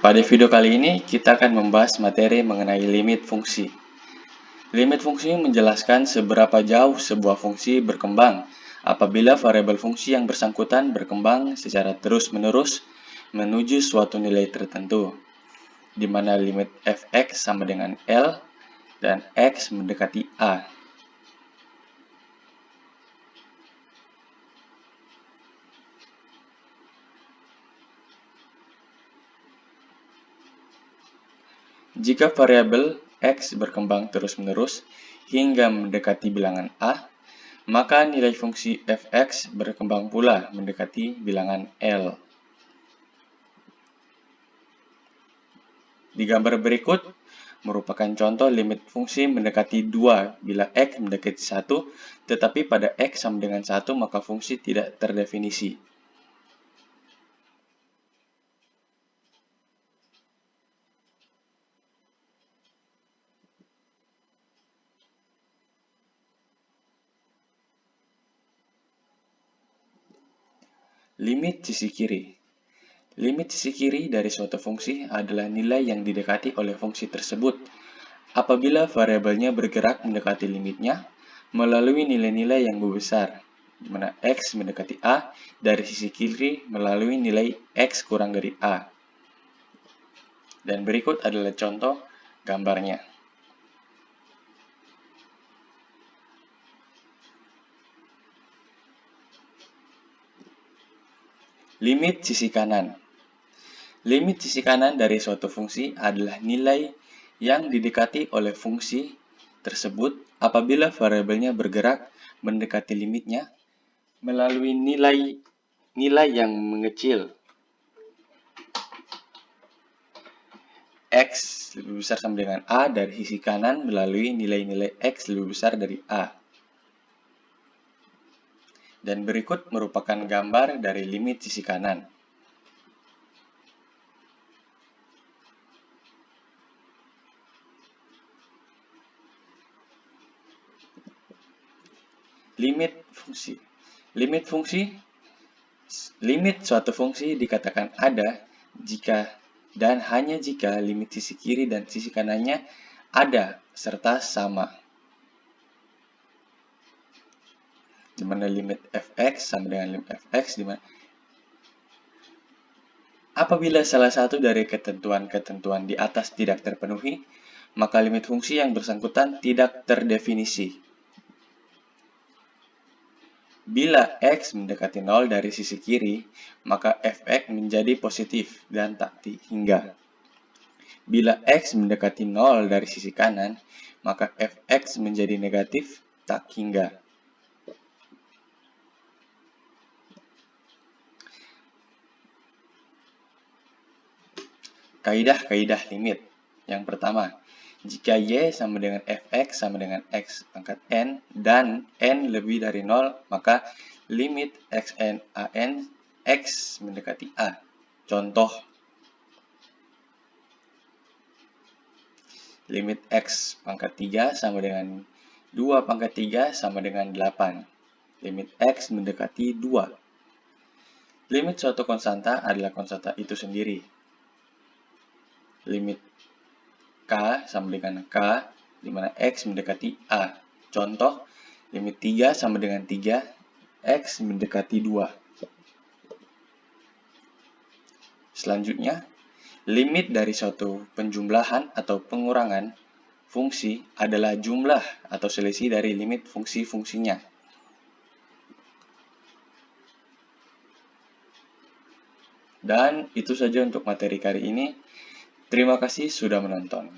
Pada video kali ini, kita akan membahas materi mengenai limit fungsi. Limit fungsi menjelaskan seberapa jauh sebuah fungsi berkembang apabila variabel fungsi yang bersangkutan berkembang secara terus-menerus menuju suatu nilai tertentu, di mana limit fx sama dengan L dan x mendekati A. Jika variabel x berkembang terus-menerus hingga mendekati bilangan A, maka nilai fungsi fx berkembang pula mendekati bilangan L. Di gambar berikut merupakan contoh limit fungsi mendekati 2 bila x mendekati 1, tetapi pada x sama dengan 1 maka fungsi tidak terdefinisi. Limit sisi kiri. Limit sisi kiri dari suatu fungsi adalah nilai yang didekati oleh fungsi tersebut apabila variabelnya bergerak mendekati limitnya melalui nilai-nilai yang membesar, di mana x mendekati A dari sisi kiri melalui nilai x kurang dari A. Dan berikut adalah contoh gambarnya. Limit sisi kanan. Limit sisi kanan dari suatu fungsi adalah nilai yang didekati oleh fungsi tersebut apabila variabelnya bergerak mendekati limitnya melalui nilai yang mengecil. X lebih besar sama dengan A dari sisi kanan melalui nilai-nilai X lebih besar dari A. Dan berikut merupakan gambar dari limit sisi kanan. Limit fungsi. Limit suatu fungsi dikatakan ada jika dan hanya jika limit sisi kiri dan sisi kanannya ada serta sama. Di mana limit fx sama dengan limit fx, di mana apabila salah satu dari ketentuan-ketentuan di atas tidak terpenuhi, maka limit fungsi yang bersangkutan tidak terdefinisi. Bila x mendekati 0 dari sisi kiri, maka fx menjadi positif dan tak hingga. Bila x mendekati 0 dari sisi kanan, maka fx menjadi negatif tak hingga. Kaidah-kaidah limit. Yang pertama, jika y sama dengan fx sama dengan x pangkat n dan n lebih dari 0, maka limit xn an x mendekati a. Contoh, limit x pangkat 3 sama dengan 2 pangkat 3 sama dengan 8. Limit x mendekati 2. Limit suatu konstanta adalah konstanta itu sendiri. Limit k sama dengan k, di mana x mendekati a. Contoh, limit 3 sama dengan 3, x mendekati 2. Selanjutnya, limit dari suatu penjumlahan atau pengurangan fungsi adalah jumlah atau selisih dari limit fungsi-fungsinya. Dan itu saja untuk materi kali ini. Terima kasih sudah menonton.